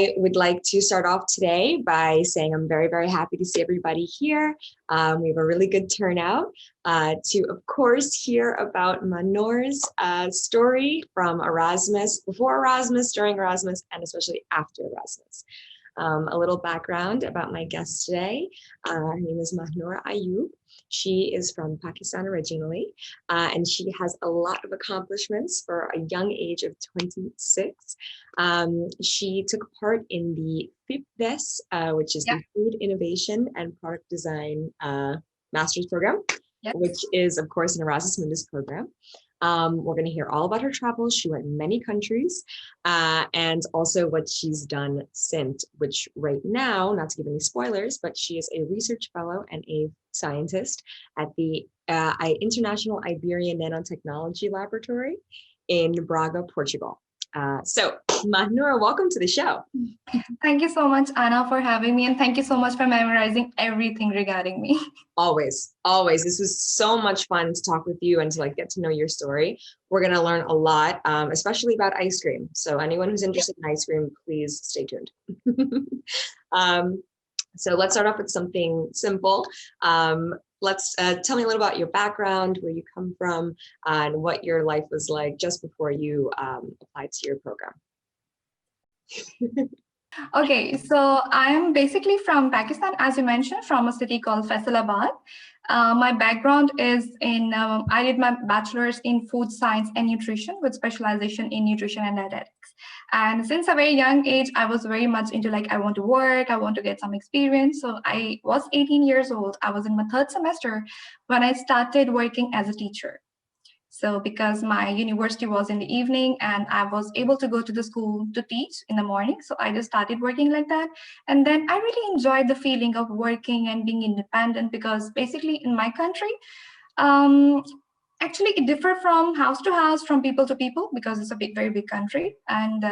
I would like to start off today by saying I'm very, very happy to see everybody here. We have a really good turnout to, of course, hear about Mahnoor's story from Erasmus, before Erasmus, during Erasmus, and especially after Erasmus. A little background about my guest today. Her name is Mahnoor Ayub. She is from Pakistan originally, and she has a lot of accomplishments for a young age of 26. She took part in the FIPDES, which is the Food Innovation and Product Design Master's Program, which is, of course, an Erasmus Mundus program. We're going to hear all about her travels. She went in many countries, and also what she's done since, which right now, not to give any spoilers, but she is a research fellow and a scientist at the International Iberian Nanotechnology Laboratory in Braga, Portugal. So Mahnoor, welcome to the show. Thank you so much, Anna, for having me. And thank you so much for memorizing everything regarding me. Always, always. This was so much fun to talk with you and to get to know your story. We're going to learn a lot, especially about ice cream. So anyone who's interested in ice cream, please stay tuned. So let's start off with something simple. Let's tell me a little about your background, where you come from, and what your life was like just before you applied to your program. Okay, so I'm basically from Pakistan, as you mentioned, from a city called Faisalabad. My background is in, I did my bachelor's in food science and nutrition with specialization in nutrition and dietetics. And since a very young age, I was very much into I want to work, I want to get some experience. So I was 18 years old. I was in my third semester when I started working as a teacher. So because my university was in the evening and I was able to go to the school to teach in the morning, so I just started working like that. And then I really enjoyed the feeling of working and being independent, because basically in my country, actually it differs from house to house, from people to people, because it's a very big country. And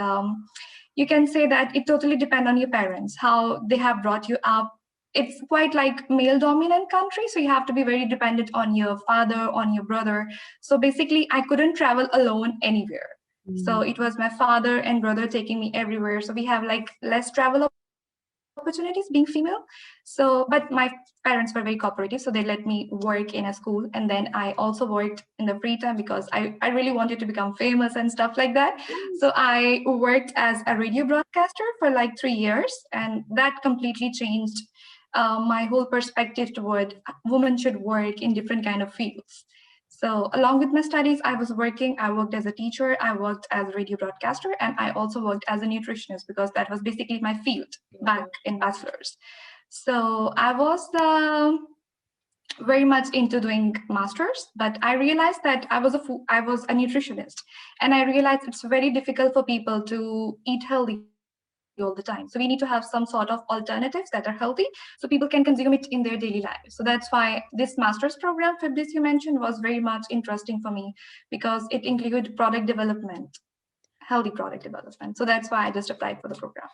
you can say that it totally depends on your parents, how they have brought you up. It's quite like male dominant country. So you have to be very dependent on your father, on your brother. So basically I couldn't travel alone anywhere. So it was my father and brother taking me everywhere. So we have less travel opportunities being female. So, but my parents were very cooperative. So they let me work in a school. And then I also worked in the free time because I really wanted to become famous and stuff like that. So I worked as a radio broadcaster for 3 years. And that completely changed my whole perspective toward women should work in different kind of fields. So along with my studies, I worked as a teacher, I worked as a radio broadcaster, and I also worked as a nutritionist, because that was basically my field back in bachelor's. So I was very much into doing masters, but I realized that I was a nutritionist, and I realized it's very difficult for people to eat healthy all the time. So we need to have some sort of alternatives that are healthy so people can consume it in their daily life. So that's why this master's program, FIPDES, you mentioned, was very much interesting for me, because it included product development, healthy product development. So that's why I just applied for the program.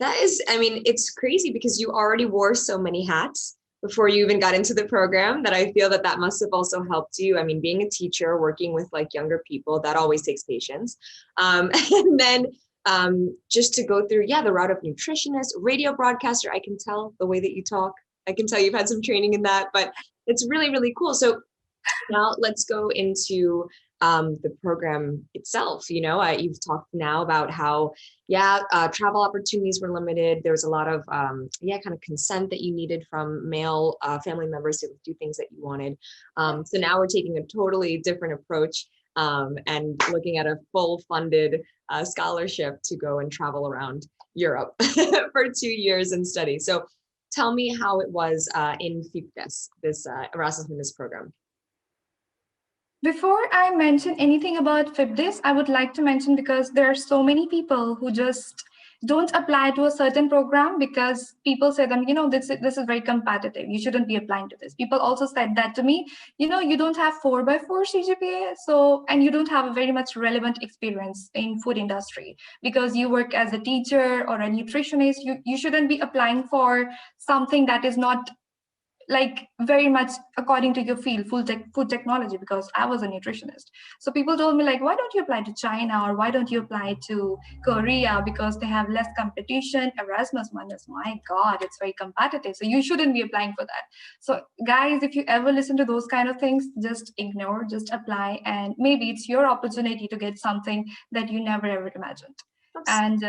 That is, I mean, it's crazy because you already wore so many hats before you even got into the program, that I feel that must have also helped you. I mean, being a teacher, working with younger people, that always takes patience. And then just to go through, the route of nutritionist, radio broadcaster. I can tell the way that you talk. I can tell you've had some training in that, but it's really, really cool. So now let's go into the program itself. You've talked now about how, travel opportunities were limited. There was a lot of, kind of consent that you needed from male family members to do things that you wanted. So now we're taking a totally different approach and looking at a full funded scholarship to go and travel around Europe for 2 years and study. So tell me how it was in FIPDES, this Erasmus Mundus program. Before I mention anything about FIPDES, I would like to mention, because there are so many people who just don't apply to a certain program because people say them, this is very competitive. You shouldn't be applying to this. People also said that to me, you don't have 4x4 CGPA, and you don't have a very much relevant experience in food industry because you work as a teacher or a nutritionist. You shouldn't be applying for something that is not like very much according to your field, food technology, because I was a nutritionist. So people told me like, why don't you apply to China, or why don't you apply to Korea, because they have less competition. Erasmus, Mundus, my God, it's very competitive. So you shouldn't be applying for that. So guys, if you ever listen to those kind of things, just ignore, just apply, and maybe it's your opportunity to get something that you never ever imagined. And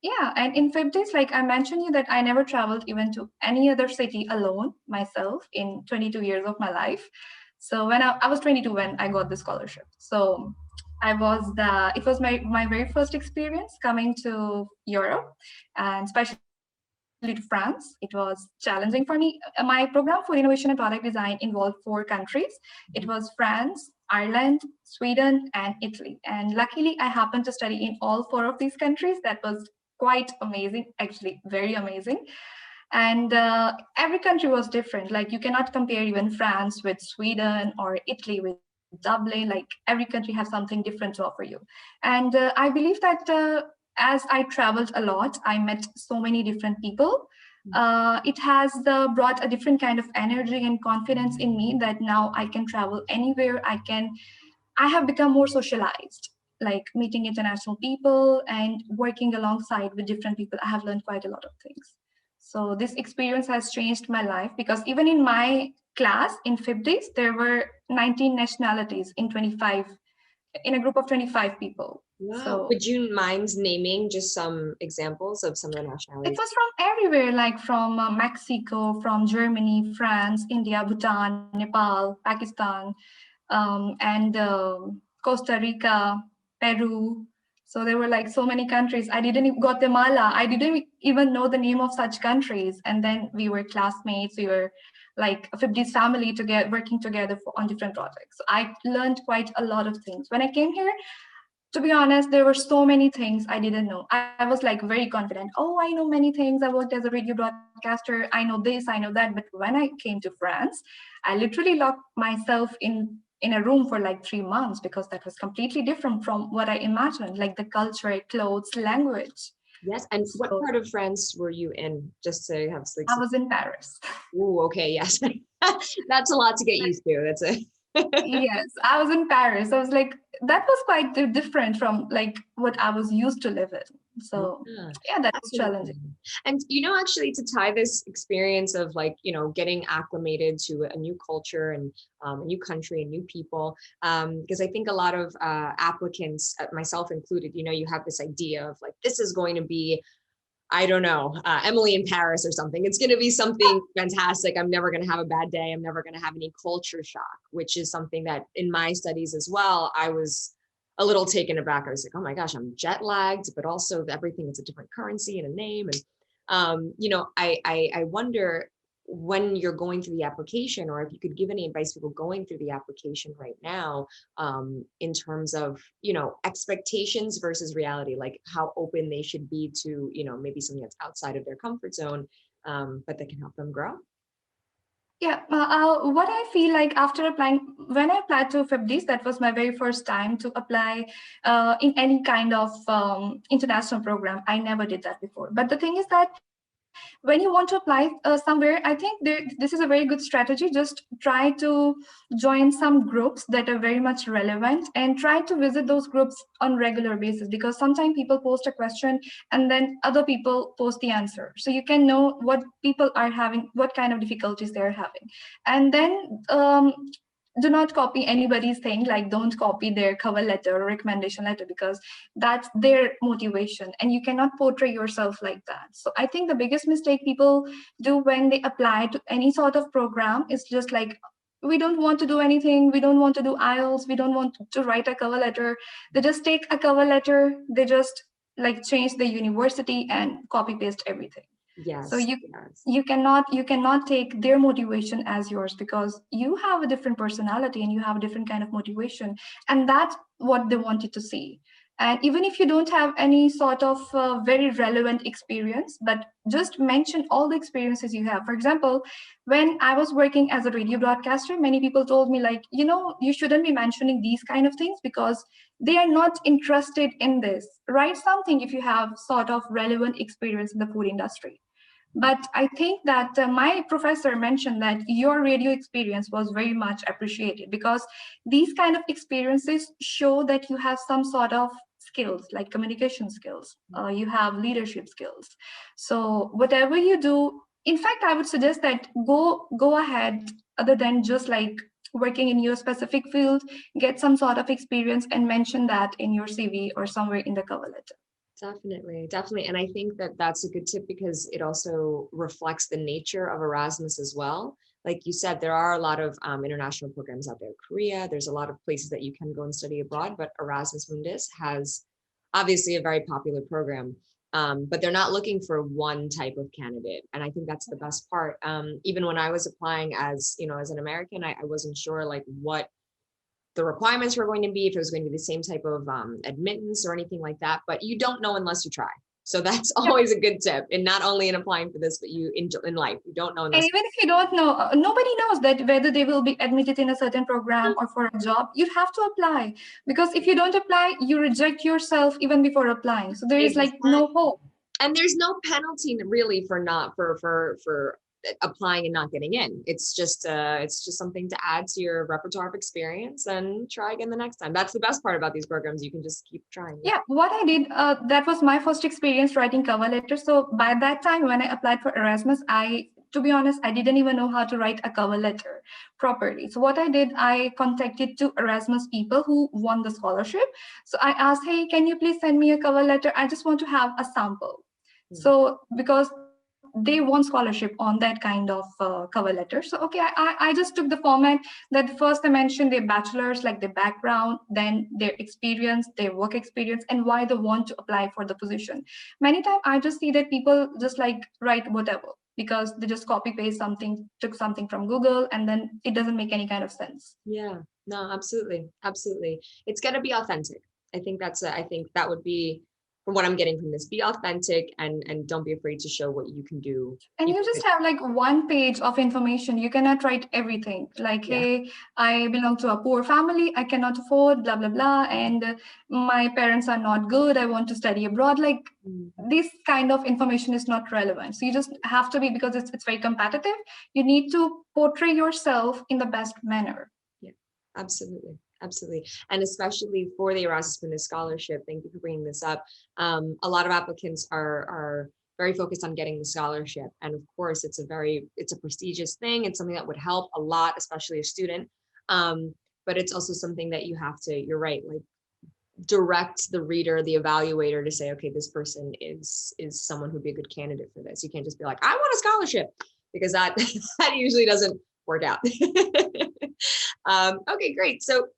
yeah, and in 50s, like I mentioned you that I never traveled even to any other city alone myself in 22 years of my life. So when I was 22 when I got the scholarship. So it was my very first experience coming to Europe, and especially to France. It was challenging for me. My program for innovation and product design involved 4 countries. It was France, Ireland, Sweden, and Italy. And luckily, I happened to study in all 4 of these countries. That was quite amazing, actually, very amazing. And every country was different. Like you cannot compare even France with Sweden or Italy with Dublin. Like every country has something different to offer you. And I believe that as I traveled a lot, I met so many different people. It has brought a different kind of energy and confidence in me that now I can travel anywhere. I have become more socialized, like meeting international people and working alongside with different people. I have learned quite a lot of things. So this experience has changed my life, because even in my class in 50s, there were 19 nationalities in a group of 25 people. Wow. So Would you mind naming just some examples of some of the it nationalities? was from everywhere, like from Mexico, from Germany, France, India, Bhutan, Nepal, Pakistan, and Costa Rica, Peru. So there were like so many countries. I didn't even Guatemala. I didn't even know the name of such countries. And then we were classmates. We were like a 50s family together, working together on different projects. So I learned quite a lot of things. When I came here, to be honest, there were so many things I didn't know. I was like very confident. Oh, I know many things. I worked as a radio broadcaster. I know this, I know that. But when I came to France, I literally locked myself in a room for like 3 months, because that was completely different from what I imagined, like the culture, clothes, language. Yes. And what So part of France were you in? Just to have like I some. was in Paris. Ooh, okay, yes. That's a lot to get used to. That's a Yes, I was in Paris. I was like, that was quite different from like what I was used to live in. So yeah, yeah, that was absolutely. challenging. And actually to tie this experience of like, getting acclimated to a new culture and a new country and new people, because I think a lot of applicants, myself included, you have this idea of like, this is going to be, I don't know, Emily in Paris or something. It's going to be something fantastic. I'm never going to have a bad day. I'm never going to have any culture shock, which is something that in my studies as well, I was a little taken aback. I was like, oh my gosh, I'm jet lagged, but also everything is a different currency and a name. And, I wonder when you're going through the application, or if you could give any advice to people going through the application right now, in terms of expectations versus reality, like how open they should be to maybe something that's outside of their comfort zone, but that can help them grow. Yeah, what I feel like after applying, when I applied to FIBDIS, that was my very first time to apply in any kind of international program. I never did that before. But the thing is that when you want to apply somewhere, I think this is a very good strategy. Just try to join some groups that are very much relevant, and try to visit those groups on regular basis, because sometimes people post a question and then other people post the answer, so you can know what people are having, what kind of difficulties they're having. And then do not copy anybody's thing, like don't copy their cover letter or recommendation letter, because that's their motivation and you cannot portray yourself like that. So I think the biggest mistake people do when they apply to any sort of program is just like, we don't want to do anything, we don't want to do IELTS, we don't want to write a cover letter. They just take a cover letter, they just like change the university and copy paste everything. So Yes, yes. you cannot take their motivation as yours, because you have a different personality and you have a different kind of motivation, and that's what they wanted to see. And even if you don't have any sort of very relevant experience, but just mention all the experiences you have. For example, when I was working as a radio broadcaster, many people told me like, you shouldn't be mentioning these kind of things because they are not interested in this. Write something if you have sort of relevant experience in the food industry. But I think that my professor mentioned that your radio experience was very much appreciated, because these kind of experiences show that you have some sort of skills like communication skills, you have leadership skills. So whatever you do, in fact, I would suggest that go ahead, other than just like working in your specific field, get some sort of experience and mention that in your CV or somewhere in the cover letter. Definitely, definitely. And I think that that's a good tip because it also reflects the nature of Erasmus as well. Like you said, there are a lot of international programs out there. Korea, there's a lot of places that you can go and study abroad, but Erasmus Mundus has obviously a very popular program, but they're not looking for one type of candidate. And I think that's the best part. Even when I was applying as, as an American, I wasn't sure like what the requirements were going to be, if it was going to be the same type of admittance or anything like that, but you don't know unless you try. So that's always a good tip. And not only in applying for this, but you in life, you don't know unless. And even if you don't know, nobody knows that whether they will be admitted in a certain program or for a job. You have to apply, because if you don't apply, you reject yourself even before applying. So there is like no hope. And there's no penalty really for not for applying and not getting in. It's just something to add to your repertoire of experience and try again the next time. That's the best part about these programs. You can just keep trying. Yeah, what I did, that was my first experience writing cover letters. So by that time, when I applied for Erasmus, to be honest, I didn't even know how to write a cover letter properly. So what I did, I contacted two Erasmus people who won the scholarship. So I asked, hey, can you please send me a cover letter? I just want to have a sample. So because they won scholarship on that kind of cover letter. So, okay, I just took the format that first I mentioned their bachelor's, like their background, then their experience, their work experience, and why they want to apply for the position. Many times I just see that people just like write whatever, because they just copy paste something, took something from Google, and then it doesn't make any kind of sense. Yeah, no, absolutely. Absolutely. It's got to be authentic. I think that would be, from what I'm getting from this, be authentic and don't be afraid to show what you can do. And you just have like one page of information. You cannot write everything. Like, hey, I belong to a poor family. I cannot afford blah, blah, blah. And my parents are not good. I want to study abroad. Like this kind of information is not relevant. So you just have to be, because it's very competitive, you need to portray yourself in the best manner. Yeah, absolutely. Absolutely. And especially for the Erasmus Mundus scholarship, thank you for bringing this up. A lot of applicants are very focused on getting the scholarship. And of course, it's a prestigious thing. It's something that would help a lot, especially a student. But it's also something that you have to, you're right, like direct the reader, the evaluator to say, okay, this person is someone who'd be a good candidate for this. You can't just be like, I want a scholarship, because that usually doesn't work out. Okay, great. So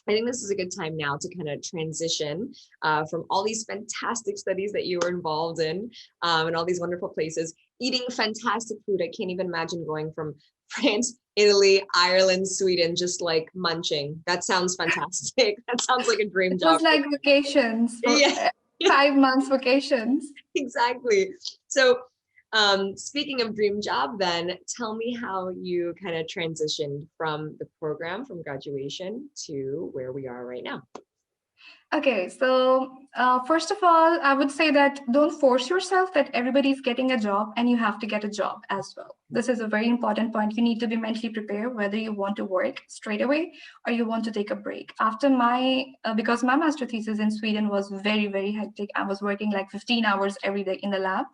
I think this is a good time now to kind of transition from all these fantastic studies that you were involved in and all these wonderful places, eating fantastic food. I can't even imagine going from France, Italy, Ireland, Sweden, just like munching. That sounds fantastic. That sounds like a dream job. It was like vacations. Yeah. 5 months vacations. Exactly. So speaking of dream job, then tell me how you kind of transitioned from the program, from graduation to where we are right now. Okay, so first of all, I would say that don't force yourself that everybody's getting a job and you have to get a job as well. This is a very important point. You need to be mentally prepared whether you want to work straight away or you want to take a break. After because my master thesis in Sweden was very, very hectic. I was working like 15 hours every day in the lab.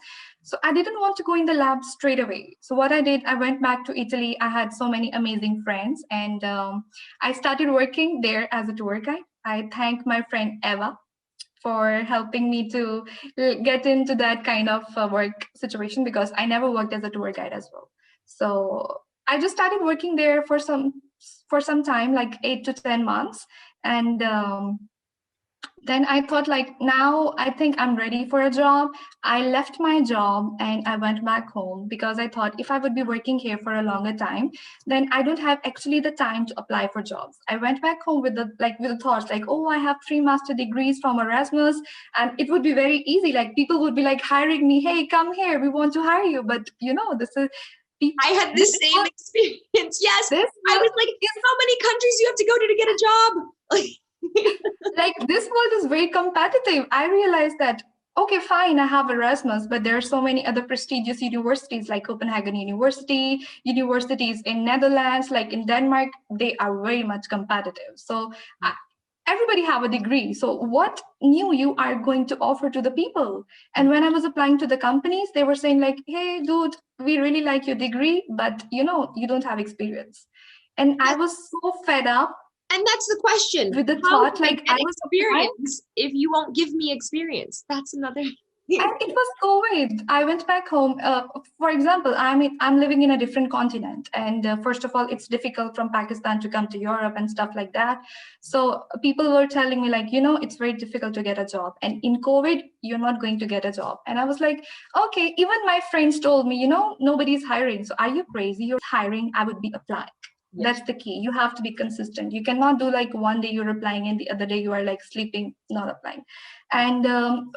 So I didn't want to go in the lab straight away. So what I did, I went back to Italy. I had so many amazing friends, and I started working there as a tour guide. I thank my friend Eva for helping me to get into that kind of work situation, because I never worked as a tour guide as well. So I just started working there for some time, like 8 to 10 months. And then I thought, like, now I think I'm ready for a job. I left my job and I went back home, because I thought if I would be working here for a longer time, then I don't have actually the time to apply for jobs. I went back home with the thoughts like, oh, I have 3 master degrees from Erasmus, and it would be very easy. Like, people would be like hiring me, hey, come here, we want to hire you. But this is, I had the same experience. Yes. I was like, how many countries do you have to go to get a job? Like, this world is very competitive. I realized that okay, fine, I have Erasmus, but there are so many other prestigious universities like Copenhagen University, universities in Netherlands, like in Denmark, they are very much competitive. So everybody have a degree. So what new you are going to offer to the people? And when I was applying to the companies, they were saying like, hey, dude, we really like your degree, but you know, you don't have experience. And I was so fed up. And that's the question. With the How thought, can I like get I was applying. experience if you won't give me experience? That's another. And it was COVID. I went back home. For example, I'm living in a different continent, and first of all, it's difficult from Pakistan to come to Europe and stuff like that. So people were telling me like, you know, it's very difficult to get a job, and in COVID, you're not going to get a job. And I was like, okay. Even my friends told me, you know, nobody's hiring. So are you crazy? You're hiring. I would be applying. Yes. That's the key. You have to be consistent. You cannot do like one day you're applying and the other day you are like sleeping, not applying. And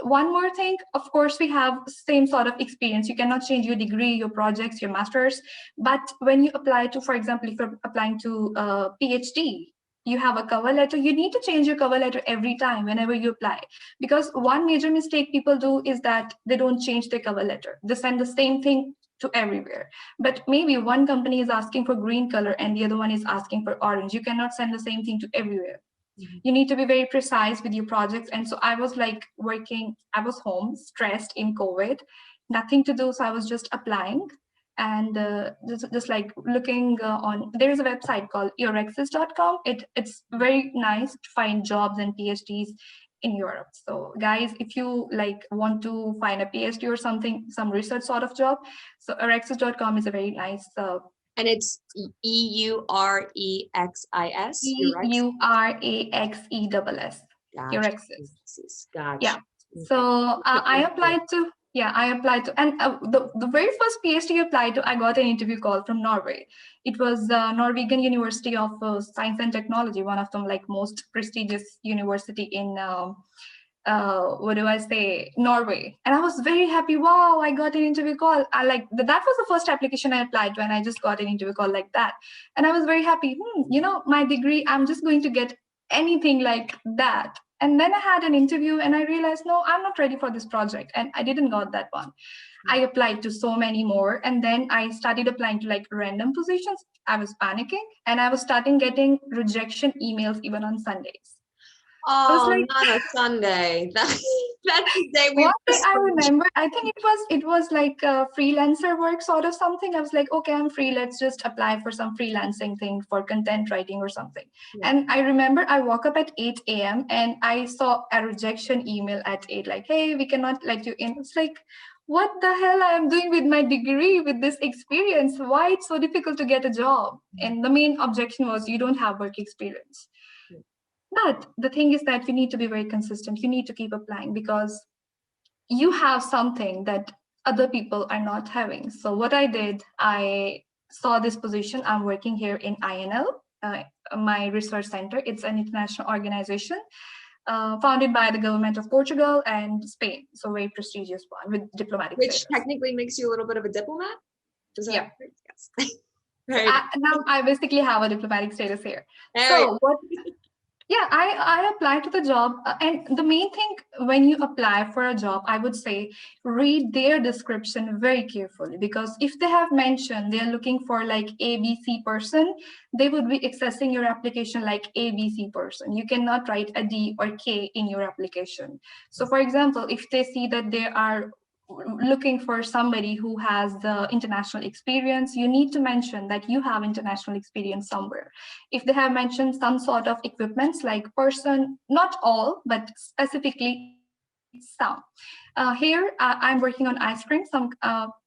one more thing, of course, we have same sort of experience. You cannot change your degree, your projects, your masters. But when you apply to, for example, if you're applying to a PhD, you have a cover letter, you need to change your cover letter every time whenever you apply. Because one major mistake people do is that they don't change their cover letter. They send the same thing to everywhere. But maybe one company is asking for green color and the other one is asking for orange. You cannot send the same thing to everywhere. You need to be very precise with your projects. And so I was like working, I was home, stressed in COVID, nothing to do. So I was just applying and just like looking on, there is a website called Erasmus.com. It's very nice to find jobs and PhDs in Europe. So guys, if you like want to find a PhD or something, some research sort of job, so Erasmus.com is a very nice and it's EUREXIS. EURAXESS. Erasmus. Gotcha. Yeah. So I applied to. Yeah, I applied to, and the very first PhD I applied to, I got an interview call from Norway. It was Norwegian University of Science and Technology, one of them like most prestigious university in what do I say, Norway. And I was very happy. Wow, I got an interview call. I like that was the first application I applied to, and I just got an interview call like that. And I was very happy. You know, my degree, I'm just going to get anything like that. And then I had an interview and I realized, no, I'm not ready for this project. And I didn't got that one. I applied to so many more. And then I started applying to like random positions. I was panicking and I was starting getting rejection emails even on Sundays. Oh, like, not a Sunday. That's the day we. One day I remember, I think it was like a freelancer work sort of something. I was like, okay, I'm free. Let's just apply for some freelancing thing for content writing or something. Yeah. And I remember I woke up at 8 a.m. and I saw a rejection email at 8, like, hey, we cannot let you in. It's like, what the hell I am doing with my degree, with this experience? Why it's so difficult to get a job? And the main objection was you don't have work experience. But the thing is that you need to be very consistent. You need to keep applying because you have something that other people are not having. So what I did, I saw this position. I'm working here in INL, my research center. It's an international organization founded by the government of Portugal and Spain. So very prestigious one with diplomatic Which status. Technically makes you a little bit of a diplomat? Yeah. Yes. Right. Now I basically have a diplomatic status here. So what... Yeah, I applied to the job. And the main thing when you apply for a job, I would say read their description very carefully, because if they have mentioned they're looking for like ABC person, they would be accessing your application like ABC person. You cannot write a D or K in your application. So for example, if they see that they are looking for somebody who has the international experience, you need to mention that you have international experience somewhere. If they have mentioned some sort of equipments like person, not all, but specifically some. Here, I'm working on ice cream.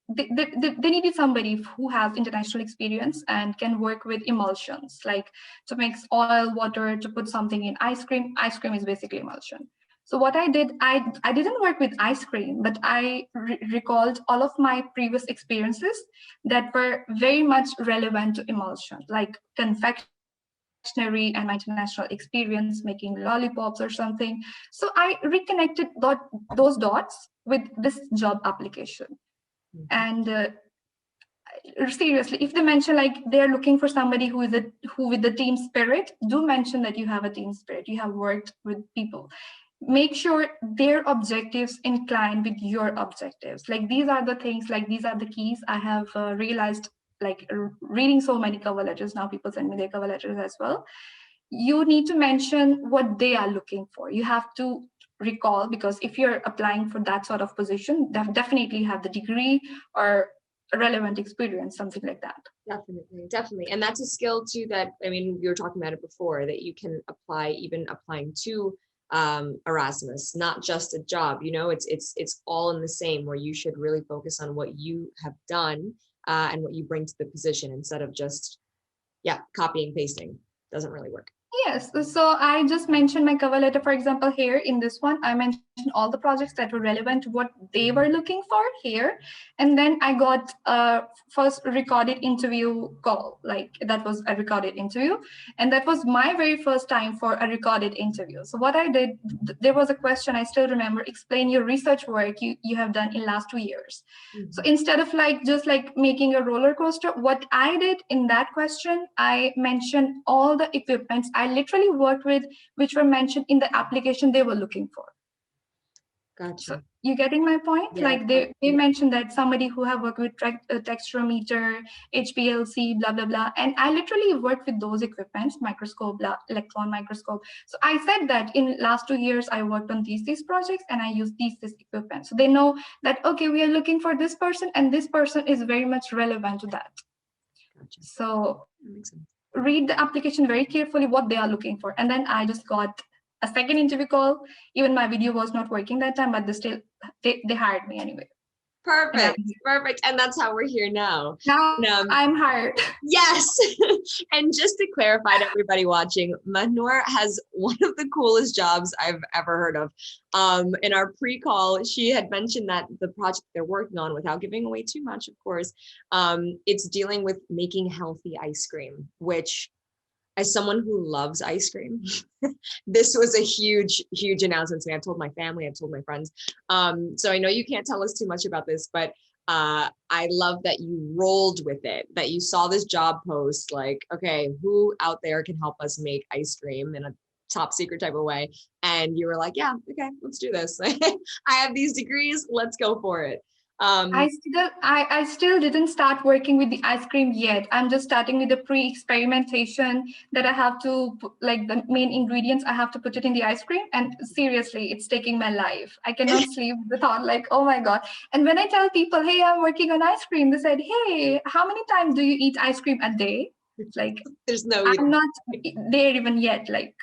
They needed somebody who has international experience and can work with emulsions, like to mix oil, water, to put something in ice cream. Ice cream is basically emulsion. So what I did, I didn't work with ice cream, but I recalled all of my previous experiences that were very much relevant to emulsion, like confectionery and my international experience making lollipops or something. So I reconnected those dots with this job application. And seriously, if they mention like they're looking for somebody who with the team spirit, do mention that you have a team spirit, you have worked with people. make sure their objectives incline with your objectives. Like these are the things, like these are the keys I have realized, like reading so many cover letters. Now people send me their cover letters as well. You need to mention what they are looking for. You have to recall, because if you're applying for that sort of position, definitely have the degree or a relevant experience, something like that. Definitely. And that's a skill too that, I mean, you were talking about it before, that you can apply, even applying to Erasmus, not just a job, you know, it's all in the same, where you should really focus on what you have done and what you bring to the position, instead of just, copying, pasting. Doesn't really work. Yes, so I just mentioned my cover letter, for example, here in this one, I mentioned all the projects that were relevant to what they were looking for here. And then I got a first recorded interview call, like that was a recorded interview. And that was my very first time for a recorded interview. So what I did, there was a question I still remember: explain your research work you have done in last 2 years. So instead of just making a roller coaster, what I did in that question, I mentioned all the equipments I literally worked with, which were mentioned in the application they were looking for. Gotcha. So you getting my point? Yeah. Like they mentioned that somebody who have worked with texturometer, HPLC, blah, blah, blah. And I literally worked with those equipments, microscope, electron microscope. So I said that in last 2 years, I worked on these projects and I used these equipment. So they know that, okay, we are looking for this person and this person is very much relevant to that. Gotcha. So That makes sense. Read the application very carefully, what they are looking for. And then I just got a second interview call. Even my video was not working that time, but they hired me anyway. Perfect. And that's how we're here now. Now I'm hired. Yes. And just to clarify to everybody watching, Mahnoor has one of the coolest jobs I've ever heard of. In our pre-call, she had mentioned that the project they're working on, without giving away too much, of course, it's dealing with making healthy ice cream, which, as someone who loves ice cream, this was a huge, huge announcement to me. I've told my family, I've told my friends. So I know you can't tell us too much about this, but I love that you rolled with it, that you saw this job post, like, okay, who out there can help us make ice cream in a top secret type of way? And you were like, yeah, okay, let's do this. I have these degrees, let's go for it. I still didn't start working with the ice cream yet. I'm just starting with the pre-experimentation that I have to, like the main ingredients, I have to put it in the ice cream. And seriously, it's taking my life. I cannot sleep with the thought like, oh my God. And when I tell people, hey, I'm working on ice cream, they said, hey, how many times do you eat ice cream a day? Like, there's no, I'm not there even yet. Like,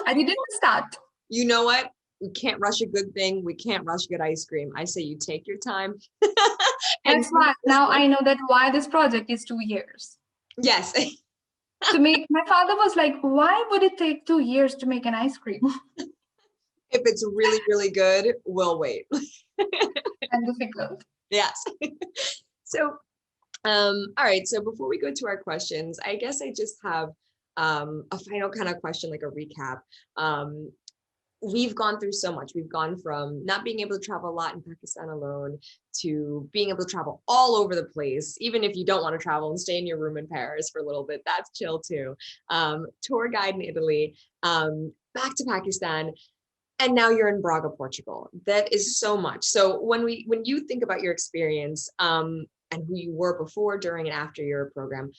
I didn't start. You know what? We can't rush a good thing. We can't rush good ice cream. I say you take your time. That's why now I know that why this project is 2 years. Yes. To make, my father was like, why would it take 2 years to make an ice cream? If it's really, really good, we'll wait. And difficult. Yes. So, all right. So before we go to our questions, I guess I just have a final kind of question, like a recap. We've gone through so much. We've gone from not being able to travel a lot in Pakistan alone to being able to travel all over the place. Even if you don't want to travel and stay in your room in Paris for a little bit, that's chill too. Tour guide in Italy, back to Pakistan, and now you're in Braga, Portugal. That is so much. So when you think about your experience and who you were before, during, and after your program,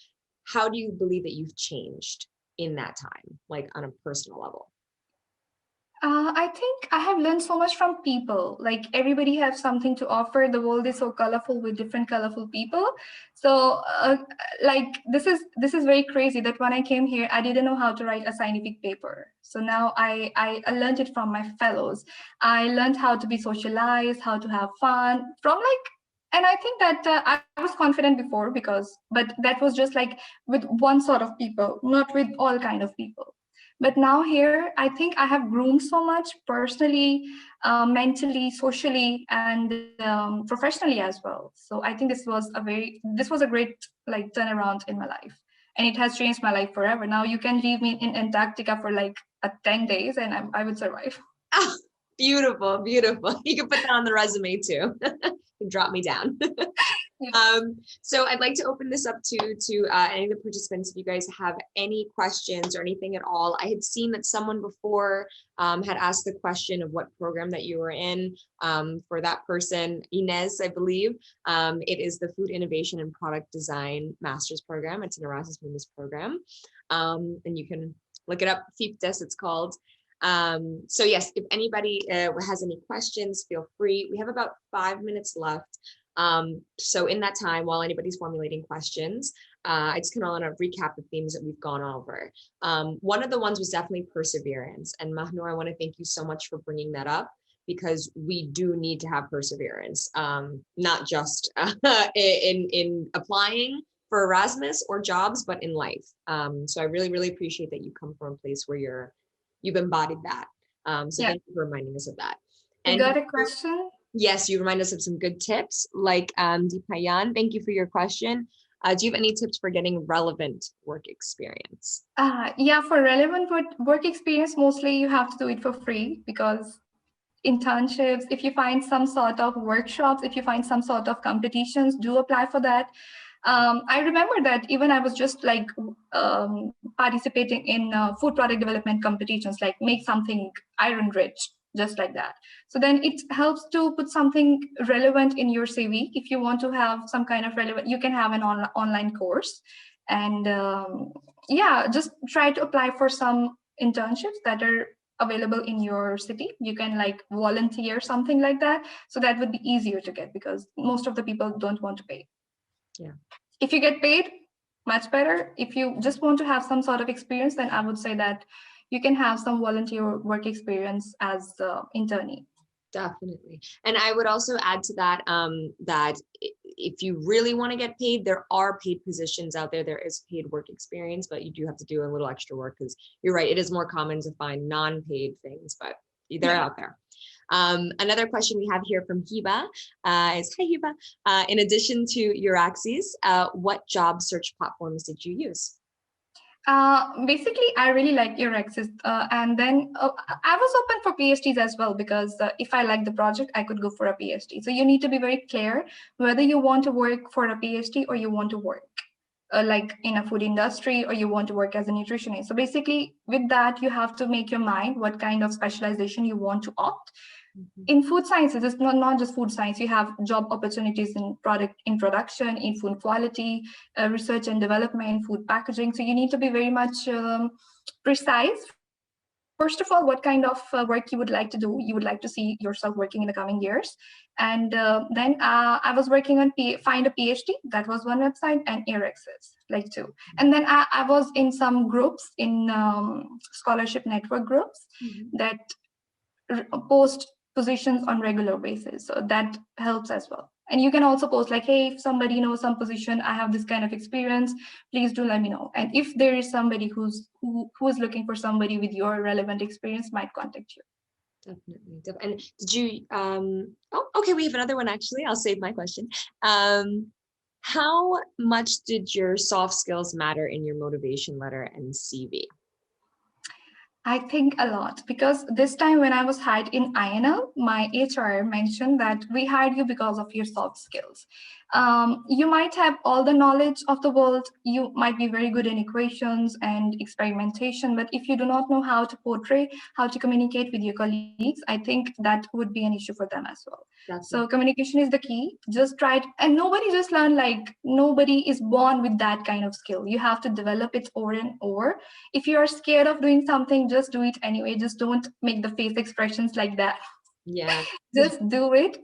how do you believe that you've changed in that time, like on a personal level? I think I have learned so much from people. Like everybody has something to offer. The world is so colorful with different colorful people. So like this is very crazy that when I came here, I didn't know how to write a scientific paper. So now I learned it from my fellows. I learned how to be socialized, how to have fun from like, and I think that I was confident before but that was just like with one sort of people, not with all kind of people. But now here, I think I have grown so much personally, mentally, socially, and professionally as well. So I think this was a great like turnaround in my life, and it has changed my life forever. Now you can leave me in Antarctica for like 10 days, and I would survive. Beautiful, beautiful. You can put that on the resume too. Drop me down. So I'd like to open this up to any of the participants. If you guys have any questions or anything at all, I had seen that someone before had asked the question of what program that you were in. For that person, Inez, I believe, it is the Food Innovation and Product Design Master's Program. It's an Erasmus Mundus program, and you can look it up. FIPTES, it's called. So yes, if anybody has any questions, feel free. We have about 5 minutes left. So in that time, while anybody's formulating questions, I just kind of want to recap the themes that we've gone over. One of the ones was definitely perseverance. And Mahnoor, I want to thank you so much for bringing that up, because we do need to have perseverance, not just in applying for Erasmus or jobs, but in life. So I really, really appreciate that you come from a place where you've embodied that. So thank you for reminding us of that. You got a question? Yes, you remind us of some good tips, like Deepayan, thank you for your question. Do you have any tips for getting relevant work experience? Yeah, for relevant work experience, mostly you have to do it for free, because internships, if you find some sort of workshops, if you find some sort of competitions, do apply for that. I remember that even I was just like participating in food product development competitions, like make something iron rich, just like that. So then it helps to put something relevant in your CV. If you want to have some kind of relevant, you can have an online course. And yeah, just try to apply for some internships that are available in your city. You can like volunteer, something like that. So that would be easier to get, because most of the people don't want to pay. Yeah. If you get paid, much better. If you just want to have some sort of experience, then I would say that you can have some volunteer work experience as internee. Definitely. And I would also add to that, that if you really want to get paid, there are paid positions out there. There is paid work experience, but you do have to do a little extra work, because you're right, it is more common to find non-paid things, but they're out there. Another question we have here from Hiba is, hi Hiba, in addition to Euraxis, what job search platforms did you use? Basically, I really like Erasmus, and then I was open for PhDs as well, because if I like the project, I could go for a PhD. So you need to be very clear whether you want to work for a PhD or you want to work like in a food industry, or you want to work as a nutritionist. So basically, with that, you have to make your mind what kind of specialization you want to opt. In food sciences, it's not just food science. You have job opportunities in product introduction, in food quality, research and development, food packaging. So you need to be very much precise. First of all, what kind of work you would like to do, you would like to see yourself working in the coming years. And then I was working on Find a PhD. That was one website, and Erasmus, like two. And then I was in some groups, in scholarship network groups that post positions on regular basis. So that helps as well. And you can also post like, hey, if somebody knows some position, I have this kind of experience, please do let me know. And if there is somebody who is looking for somebody with your relevant experience, might contact you. Definitely. And did you, oh, okay, we have another one actually. I'll save my question. How much did your soft skills matter in your motivation letter and CV? I think a lot, because this time when I was hired in INL, my HR mentioned that we hired you because of your soft skills. You might have all the knowledge of the world, you might be very good in equations and experimentation, but if you do not know how to portray, how to communicate with your colleagues, I think that would be an issue for them as well. Definitely. So communication is the key. Just try it, and nobody just learn, like nobody is born with that kind of skill. You have to develop it over and over. If you are scared of doing something, just do it anyway. Just don't make the face expressions like that. Yeah. Just do it.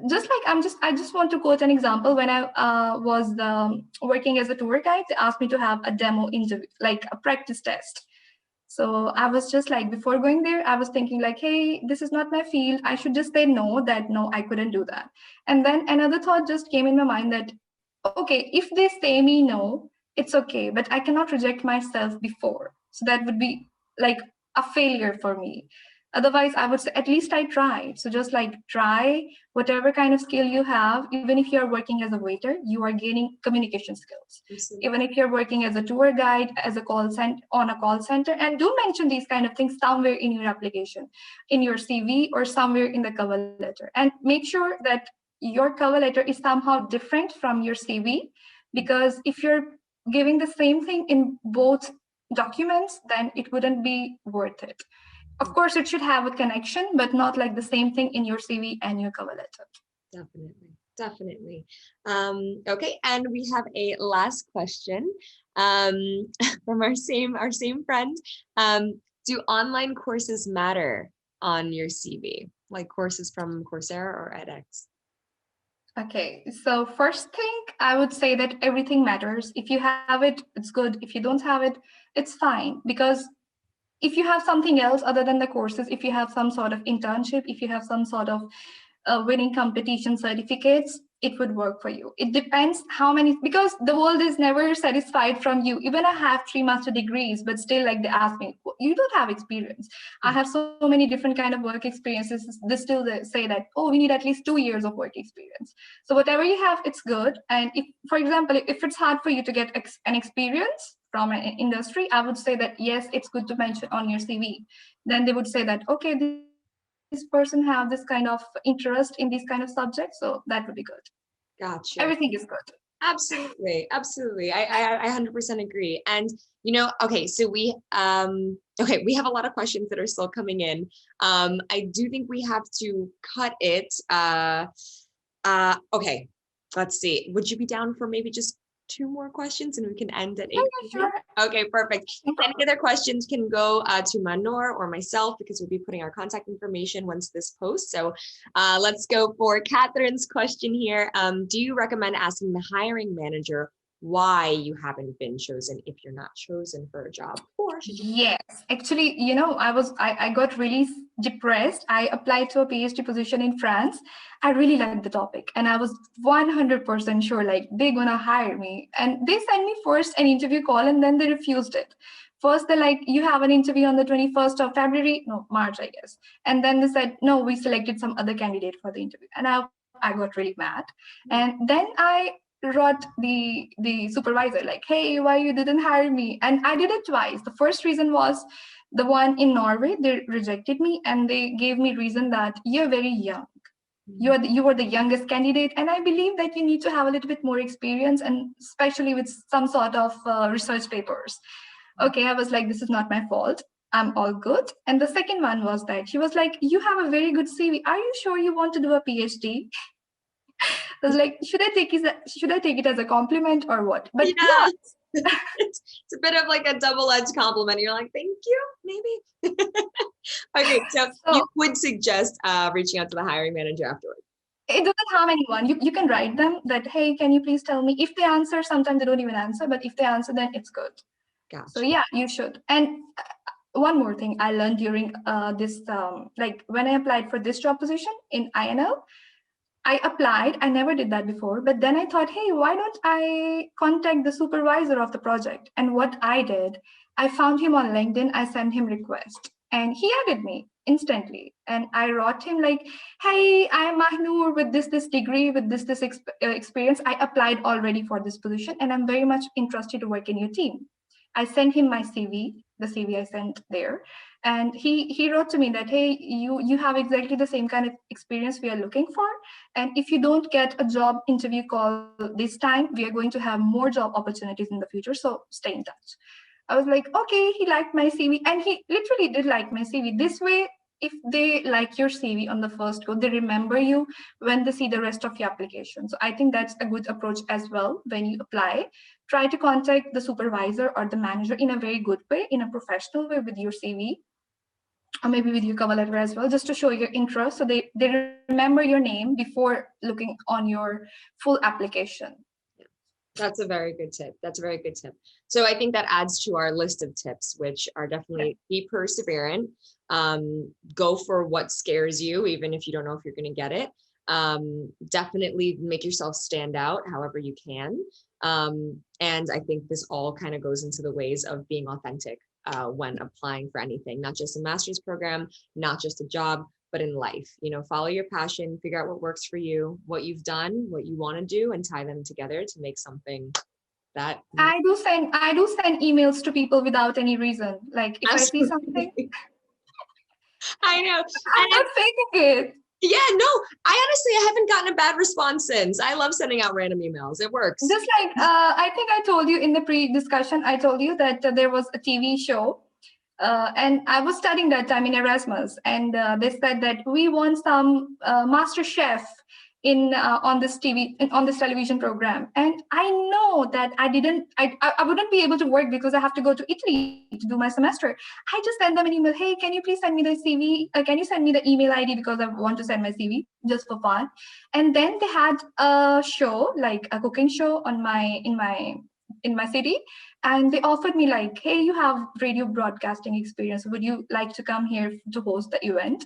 Just like I just want to quote an example. When I was working as a tour guide, they asked me to have a demo interview, like a practice test. So I was just like, before going there, I was thinking like, hey, this is not my field. I should just say no, I couldn't do that. And then another thought just came in my mind that, okay, if they say me no, it's okay, but I cannot reject myself before. So that would be like a failure for me. Otherwise, I would say at least I tried. So just like try whatever kind of skill you have. Even if you're working as a waiter, you are gaining communication skills. Absolutely. Even if you're working as a tour guide, as a call center, on a call center, and do mention these kind of things somewhere in your application, in your CV, or somewhere in the cover letter. And make sure that your cover letter is somehow different from your CV, because if you're giving the same thing in both documents, then it wouldn't be worth it. Of course, it should have a connection, but not like the same thing in your CV and your cover letter. Definitely, definitely. Okay, and we have a last question from our same friend. Do online courses matter on your CV, like courses from Coursera or edX? Okay, so first thing, I would say that everything matters. If you have it, it's good. If you don't have it, it's fine. Because if you have something else other than the courses, if you have some sort of internship, if you have some sort of winning competition certificates, it would work for you. It depends how many, because the world is never satisfied from you. Even I have 3 master degrees, but still like they ask me, you don't have experience. I have so many different kind of work experiences. They still say that, oh, we need at least 2 years of work experience. So whatever you have, it's good. And if, for example, if it's hard for you to get an experience from an industry, I would say that, yes, it's good to mention on your CV. Then they would say that, okay, this person have this kind of interest in these kind of subjects, so that would be good. Gotcha. Everything is good. Absolutely, absolutely. I 100% agree. And okay, so we we have a lot of questions that are still coming in. I do think we have to cut it. Okay, let's see. Would you be down for maybe just 2 more questions and we can end at 8? Yeah, sure. Okay, perfect. No Any other questions can go to Mahnoor or myself, because we'll be putting our contact information once this posts. So let's go for Catherine's question here. Do you recommend asking the hiring manager why you haven't been chosen if you're not chosen for a job? Or should you? Yes, actually, I got really depressed. I applied to a PhD position in France. I really liked the topic, and I was 100% sure like they're gonna hire me. And they sent me first an interview call, and then they refused it. First, they're like, you have an interview on the 21st of February, no, March, I guess. And then they said, no, we selected some other candidate for the interview. And I got really mad. And then I wrote the supervisor like, hey, why you didn't hire me? And I did it twice. The first reason was the one in Norway, they rejected me, and they gave me reason that you're very young. You were the youngest candidate, and I believe that you need to have a little bit more experience, and especially with some sort of research papers. Okay, I was like, this is not my fault, I'm all good. And the second one was that she was like, you have a very good CV, are you sure you want to do a PhD? I was like, should I take it as a compliment or what? But yeah, it's a bit of like a double-edged compliment. You're like, thank you, maybe. Okay, so you would suggest reaching out to the hiring manager afterwards. It doesn't harm anyone. You can write them that, hey, can you please tell me? If they answer, sometimes they don't even answer, but if they answer, then it's good. Gotcha. So yeah, you should. And one more thing I learned during this, like when I applied for this job position in INL, I applied, I never did that before, but then I thought, hey, why don't I contact the supervisor of the project? And what I did, I found him on LinkedIn, I sent him request, and he added me instantly. And I wrote him like, hey, I am Mahnoor with this degree, with this experience. I applied already for this position, and I'm very much interested to work in your team. I sent him my CV, the CV I sent there. And he wrote to me that, hey, you have exactly the same kind of experience we are looking for. And if you don't get a job interview call this time, we are going to have more job opportunities in the future. So stay in touch. I was like, okay, he liked my CV. And he literally did like my CV. This way, if they like your CV on the first go, they remember you when they see the rest of your application. So I think that's a good approach as well. When you apply, try to contact the supervisor or the manager in a very good way, in a professional way with your CV, or maybe with your cover letter as well, just to show your interest. So they remember your name before looking on your full application. That's a very good tip. That's a very good tip. So I think that adds to our list of tips, which are definitely be perseverant, go for what scares you, even if you don't know if you're going to get it. Definitely make yourself stand out however you can. And I think this all kind of goes into the ways of being authentic when applying for anything, not just a master's program, not just a job, but in life. You know, follow your passion, figure out what works for you, what you've done, what you want to do, and tie them together to make something that I do send emails to people without any reason. Like if I see something, I know. I'm not faking it. Yeah, no, I haven't gotten a bad response since. I love sending out random emails. It works. Just like I think I told you in the pre-discussion, I told you that there was a TV show, and I was studying that time in Erasmus, and they said that we want some master chef in on this on this television program, and I know that I wouldn't be able to work because I have to go to Italy to do my semester. I just send them an email. Hey, can you please send me the CV? Can you send me the email ID because I want to send my CV just for fun? And then they had a show, like a cooking show on in my city, and they offered me like, hey, you have radio broadcasting experience, would you like to come here to host the event?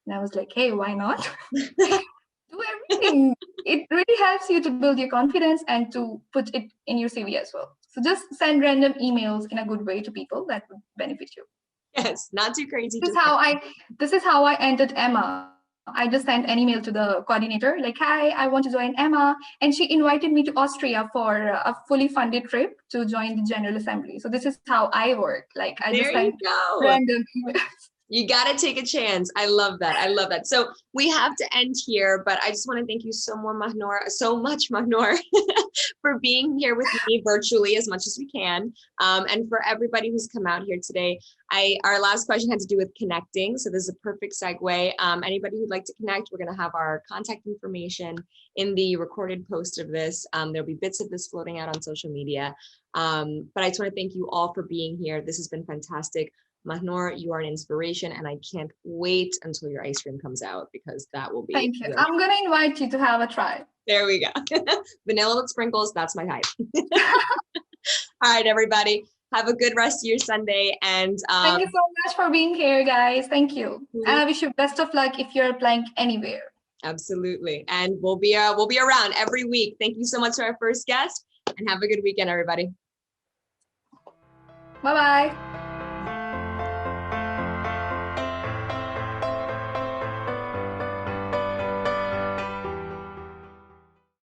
And I was like, hey, why not? Do everything. It really helps you to build your confidence and to put it in your CV as well. So just send random emails in a good way to people that would benefit you. Yes, not too crazy. This is how I entered Emma. I just sent an email to the coordinator, like, hi, I want to join Emma. And she invited me to Austria for a fully funded trip to join the General Assembly. So this is how I work. Like I just sent random emails. You got to take a chance. I love that. I love that. So we have to end here, but I just want to thank you so much, Mahnoor, for being here with me virtually as much as we can. And for everybody who's come out here today, our last question had to do with connecting. So this is a perfect segue. Anybody who'd like to connect, we're going to have our contact information in the recorded post of this. There'll be bits of this floating out on social media. But I just want to thank you all for being here. This has been fantastic. Mahnoor, you are an inspiration, and I can't wait until your ice cream comes out because that will be. Thank you. I'm going to invite you to have a try. There we go. Vanilla with sprinkles, that's my type. All right, everybody. Have a good rest of your Sunday. And thank you so much for being here, guys. Thank you. And I wish you best of luck if you're applying anywhere. Absolutely. And we'll be around every week. Thank you so much to our first guest, and have a good weekend, everybody. Bye-bye.